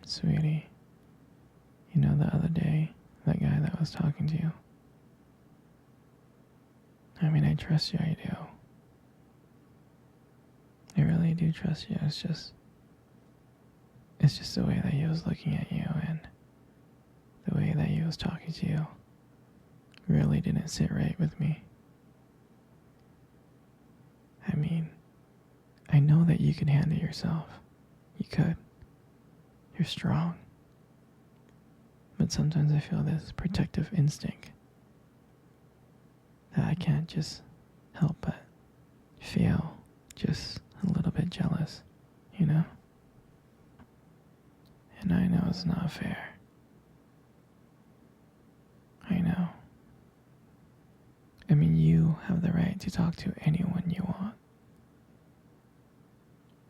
Sweetie, you know the other day, that guy that was talking to you? I mean, I trust you, I do. I really do trust you. It's just the way that he was looking at you and the way that he was talking to you really didn't sit right with me. I mean, I know that you can handle yourself. You could. You're strong. But sometimes I feel this protective instinct that I can't just help but feel just a little bit jealous, you know? And I know it's not fair. I know. I mean, you have the right to talk to anyone you want.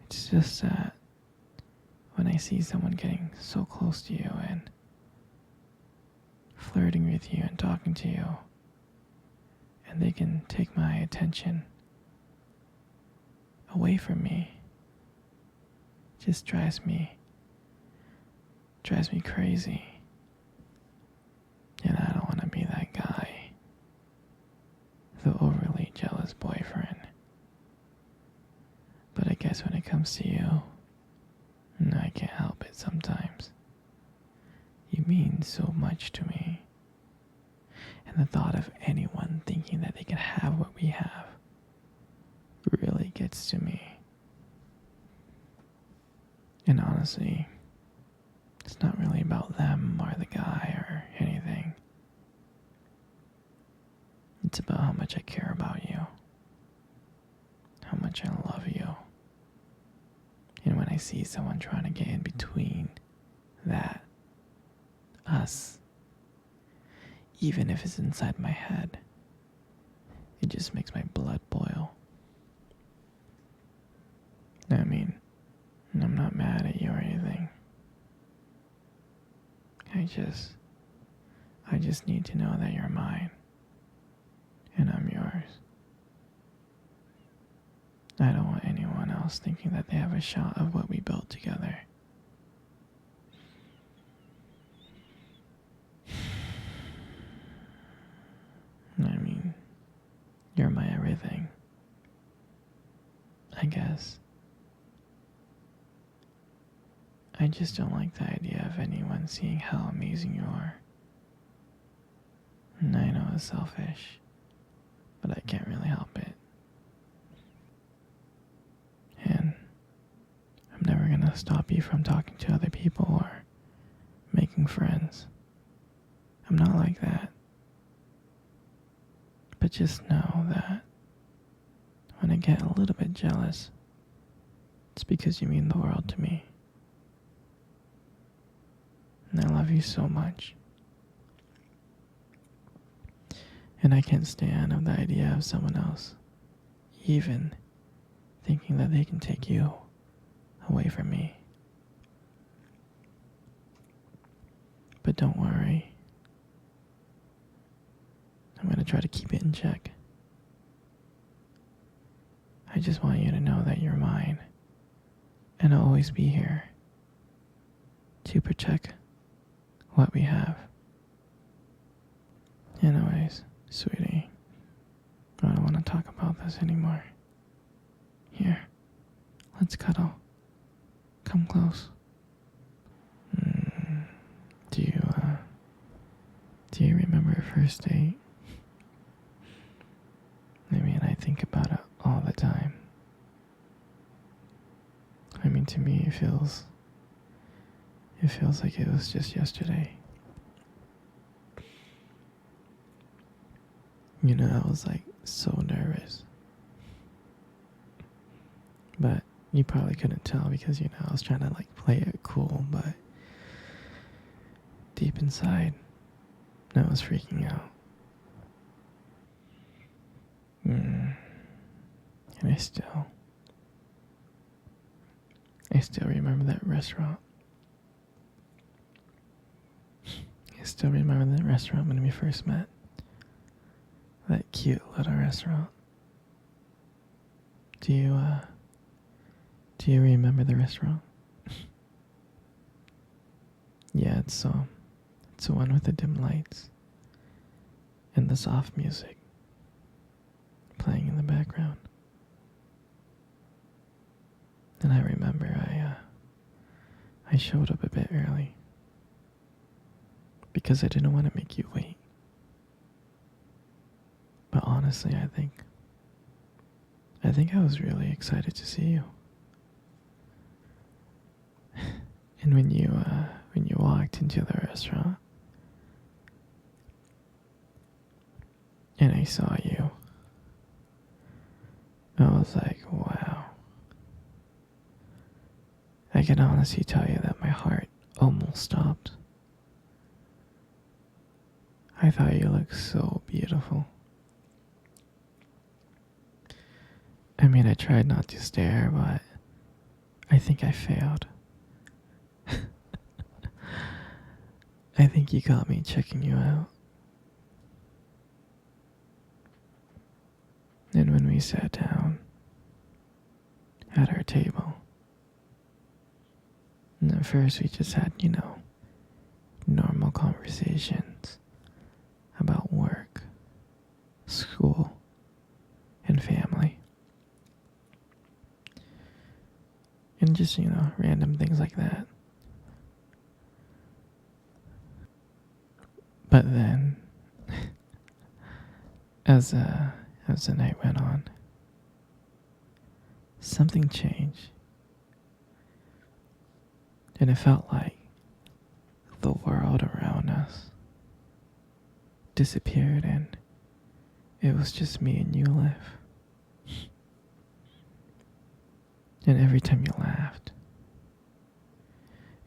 It's just that when I see someone getting so close to you and flirting with you and talking to you, and they can take my attention away from me, it just drives me crazy. And I don't want to be that guy, the overly jealous boyfriend. But I guess when it comes to you, I can't help it sometimes. You mean so much to me. And the thought of anyone thinking that they can have what we have really gets to me. And honestly, it's not really about them or the guy or anything. It's about how much I care about you, how much I love you. And when I see someone trying to get in between that, us, even if it's inside my head, it just makes my blood boil. I mean, I'm not mad at you or anything. I just need to know that you're mine and I'm yours. I don't want anyone else thinking that they have a shot of what we built together. I mean, you're my everything, I guess. I just don't like the idea of anyone seeing how amazing you are. And I know it's selfish, but I can't really help it. And I'm never gonna stop you from talking to other people or making friends. I'm not like that. But just know that when I get a little bit jealous, it's because you mean the world to me. And I love you so much. And I can't stand of the idea of someone else even thinking that they can take you away from me. But don't worry. I'm going to try to keep it in check. I just want you to know that you're mine. And I'll always be here to protect what we have. Anyways, sweetie, I don't want to talk about this anymore. Here, let's cuddle. Come close. Do you remember our first date? I mean, I think about it all the time. I mean, to me, it feels like it was just yesterday. You know, I was like so nervous. But you probably couldn't tell because, you know, I was trying to like play it cool, but deep inside, I was freaking out. And I still remember that restaurant. I still remember that restaurant when we first met. That cute little restaurant. Do you remember the restaurant? It's the one with the dim lights and the soft music playing in the background. And I remember I showed up a bit early because I didn't want to make you wait. But honestly, I think I was really excited to see you. And when you walked into the restaurant and I saw you, I was like, wow. I can honestly tell you that my heart almost stopped. I thought you looked so beautiful. I mean, I tried not to stare, but I think I failed. I think you got me checking you out. And when we sat down at our table, and at first we just had, normal conversations about work, school, and family. And just, random things like that. But then, as the night went on, something changed. And it felt like the world around us disappeared and it was just me and you left. And every time you laughed,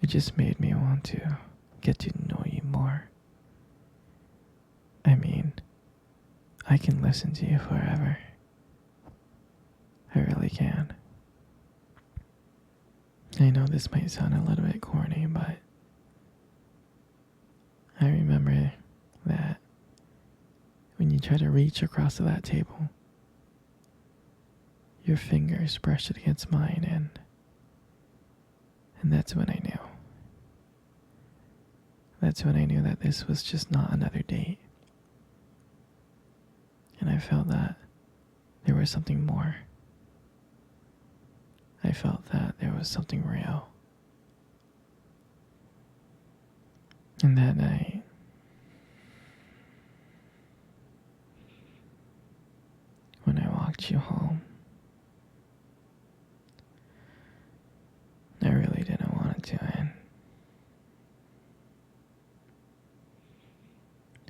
it just made me want to get to know you more. I mean, I can listen to you forever. I really can. I know this might sound a little bit corny, but I remember that when you try to reach across to that table, your fingers brushed against mine, and that's when I knew. That's when I knew that this was just not another date. And I felt that there was something more. I felt that there was something real. And that night, when I walked you home, I really didn't want it to end.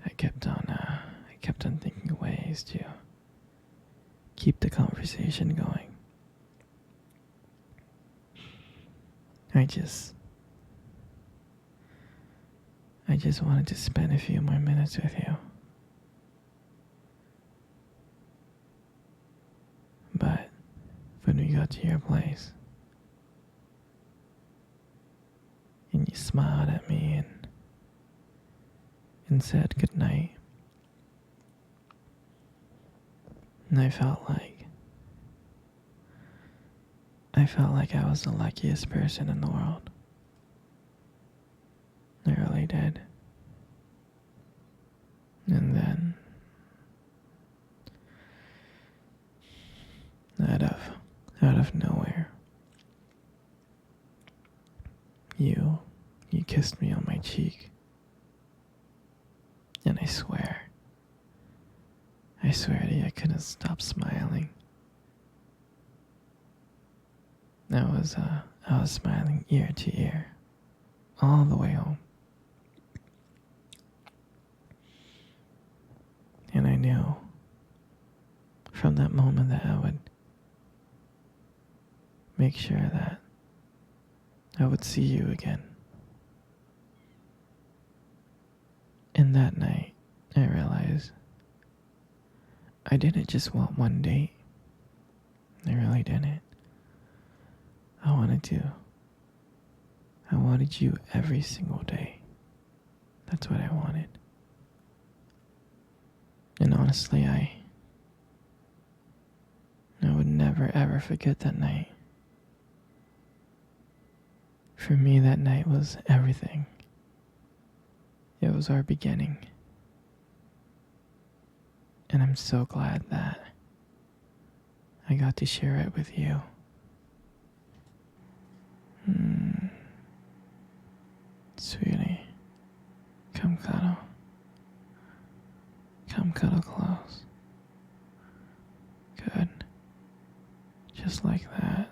I kept on thinking of ways to keep the conversation going. I just wanted to spend a few more minutes with you. But when we got to your place, and you smiled at me and said goodnight, and I felt like I was the luckiest person in the world. I really did. And then, out of nowhere, you kissed me on my cheek. And I swear to you, I couldn't stop smiling. I was smiling ear to ear, all the way home. And I knew from that moment that I would make sure that I would see you again. And that night, I realized I didn't just want one date. I really didn't. I wanted you every single day. That's what I wanted. And honestly, I would never ever forget that night. For me, that night was everything. It was our beginning. And I'm so glad that I got to share it with you. Sweetie, come cuddle. Come cuddle close. Good. Just like that.